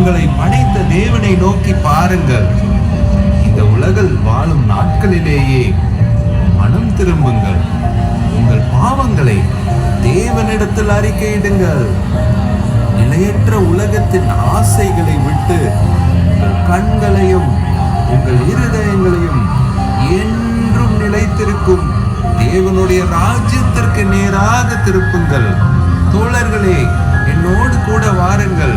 உங்களை படைத்த தேவனை நோக்கி பாருங்கள். இந்த உலகில் வாழும் நாட்களிலேயே மனம் திரும்புங்கள். உங்கள் பாவங்களை தேவனிடத்தில் அறிக்கையிடுங்கள். நிலையற்ற உலகத்தின் ஆசைகளை விட்டு உங்கள் கண்களையும் உங்கள் இருதயங்களையும் என்றும் நிலைத்திருக்கும் தேவனுடைய ராஜ்யத்திற்கு நேராக திருப்புங்கள். தோழர்களே, என்னோடு கூட வாருங்கள்,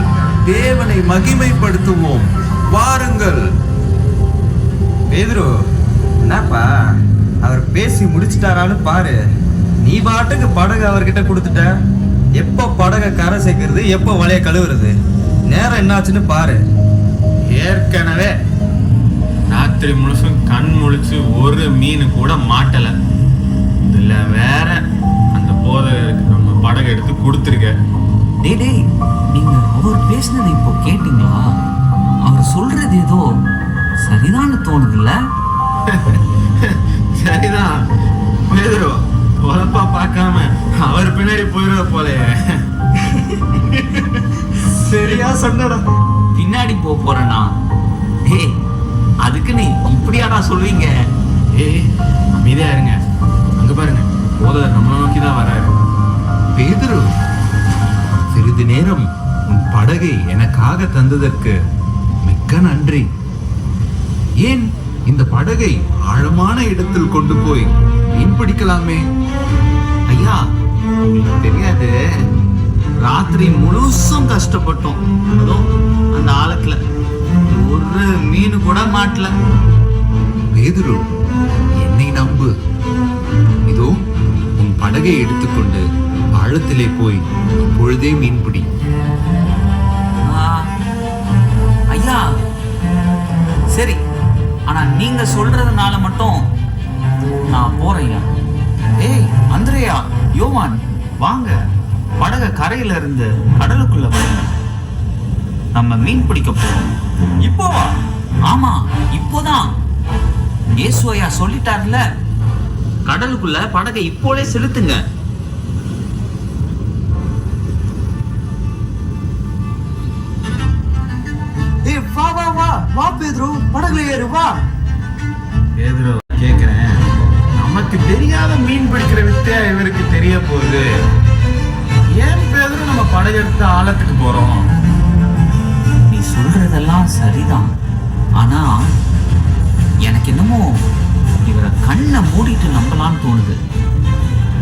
தேவனை மகிமைப்படுத்துவோம். வாருங்கள். பேதுரு, என்னப்பா அவர் பேசி முடிச்சிட்டாரான்னு பாரு. நீ பாட்டுக்கு படகு அவர்கிட்ட கொடுத்துட்ட. எப்போ படகை கரை சேர்க்கறது, எப்போ வலைய கழுவுறது, நேரம் என்னாச்சுன்னு பாரு. ஏற்கனவே ராத்திரி முழுசும் கண் முழிச்சு ஒரு மீன் கூட மாட்டல. இதுல வேற அந்த போதகருக்கு நம்ம படகு எடுத்து கொடுத்துருக்க. டேய், நீங்க அவர் பேசினதை இப்போ கேட்டீங்களா? அவர் சொல்றது ஏதோ சரிதான்னு தோணுதுல்ல? சரிதான் பேதுரு, பொழப்பா பார்க்காம அவர் பின்னாடி போயிடுற போலயே. சரியா சொன்னடா. பின்னாடி போறேனா? டேய், அதுக்கு நீ இப்படியாடா சொல்வீங்க? ஏய், அமைதியா இருங்க. அங்க பாருங்க, போதகர் நம்மளை நோக்கி தான் வராரு. பேதுரு, சிறிது நேரம் உன் படகை எனக்காக தந்ததற்கு மிக்க நன்றி. ஏன் இந்த படகை ஆழமான இடத்தில் கொண்டு போய் மீன் பிடிக்கலாமே? ஐயா, உங்களுக்கு தெரியாது, ராத்திரி முழுசும் கஷ்டப்பட்டோம். அதுவும் அந்த ஆழத்துல ஒரு மீன் கூட மாட்டல. பேதுரு, என்னை நம்பு. இதோ உன் படகை எடுத்துக்கொண்டு ஆழத்திலே போய் இப்பொழுதே மீன்பிடி. ஐயா, சரி, ஆனா நீங்க சொல்றதுனால மட்டும் நான் போறேன். ஏய் அந்திரேயா, யோவான், வாங்க, படக கரையில இருந்து கடலுக்குள்ள போங்க. நம்ம மீன் பிடிக்க போறோம். இப்போவா? ஆமா, இப்போதான். இயேசு ஐயா சொல்லிட்டார்ல, கடலுக்குள்ள படகை இப்போலே செலுத்துங்க. வா வா வா வா பேதுரு, படகுல ஏறு, வா. பேதுரு, கேக்குறேன், நமக்கு தெரியாத மீன் பிடிக்கிற வித்தியா இவருக்கு தெரிய போகுது. ஏன் பேதுரு நம்ம படகு எடுத்து ஆழத்துக்கு போறோம்? நீ சொல்றதெல்லாம் சரிதான், ஆனா எனக்கு என்னமோ இவரை கண்ணை மூடிட்டு நம்பலான்னு தோணுது.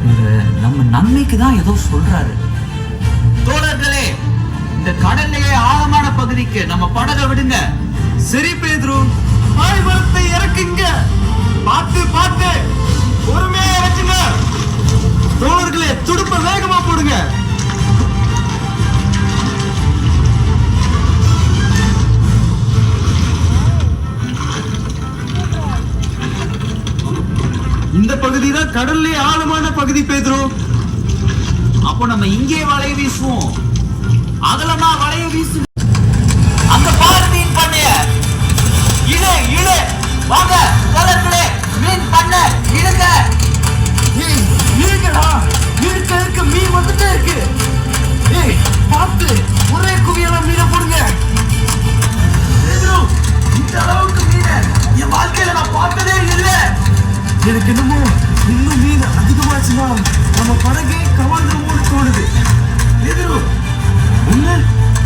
இவரு நம்ம நன்மைக்கு தான் ஏதோ சொல்றாரு. தோழர்களே, இந்த கடல்லையே ஆழமான பகுதிக்கு நம்ம படகை விடுங்க. சரி பேதுரு, பாய்மரத்தை இறக்குங்க. பார்த்து பார்த்து பொறுமையா இறக்குங்க. தோழர்களே, துடுப்ப வேகமா போடுங்க. இந்த பகுதி தான் கடல்லே ஆழமான பகுதி பேதுரு. அப்போ நம்ம இங்கே வலைய வீசுவோம். அகலமா வலைய வீசு. அந்த பாரதியின் பண்ணைய இழு இழு. வாங்க தோழர்களே, மீன் பண்ண இழுங்க. இழுங்கடா, இழுக்க இழுக்க மீன் வந்துட்டே இருக்கு. ஏய் பார்த்து, ஒரே குவியெல்லாம் மீனை போடுங்க. இந்த அளவுக்கு மீனை என் வாழ்க்கையில நான் பார்த்ததே இல்லை. எனக்கு என்னமோ இன்னும் மீன் அதிகமாச்சுன்னா நம்ம படகே கவாந்துருமோன்னு தோணுது. எதிரோ ஒண்ணு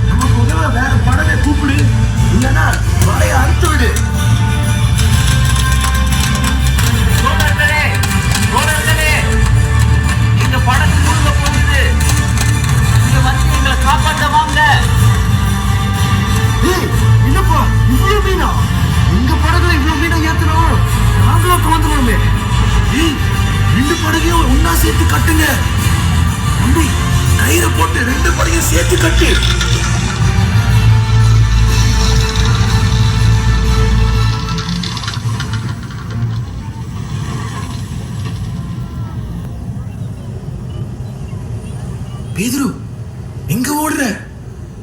நம்ம முதல்ல வேற படகை கூப்பிடு, இல்லைன்னா வலைய அறுத்து விடு. இந்த படகு மூழ்க போகுது. இங்க வந்து எங்களை காப்பாற்ற வாங்க. ஏய் என்னப்பா, இவ்வளவு மீனா? எங்க படகுல இவ்வளவு மீனை ஏத்தணும், நாங்களும் கவர்ந்துருவோமே. ஏய், 2 படகையும் ஒன்னா சேர்த்து கட்டுங்க. தம்பி, கயிறை போட்டு 2 படகையும் சேர்த்து கட்டு. பேதுரு, எங்க ஓடுற?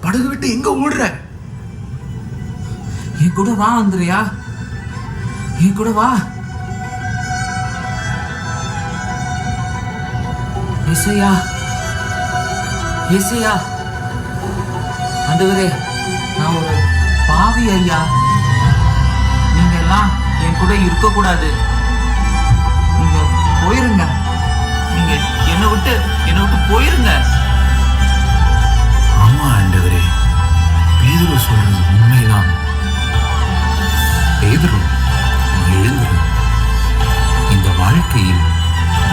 படகு விட்டு எங்க ஓடுற? என் கூட வா அந்திரியா, என் கூட வா. ஏசையா, ஏசையா, ஆண்டவரே, நான் ஒரு ஐயா, நீங்க எல்லாம் என் கூட இருக்க கூடாது. நீங்க போயிருங்க. நீங்க என்னை விட்டு போயிருங்க. ஆமா ஆண்டவரே, பேதுரு சொல்றது உண்மைதான். பேதுரு, எழுந்திரு. இந்த வாழ்க்கையில்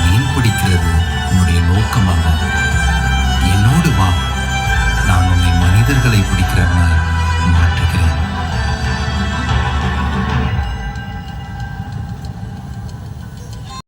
மீன் பிடிக்கிறது உன்னுடைய நோக்கம் அல்ல. என்னோடு வா, நான் உன்னை மனிதர்களை பிடிக்கிறவனாய் மாற்றேன்.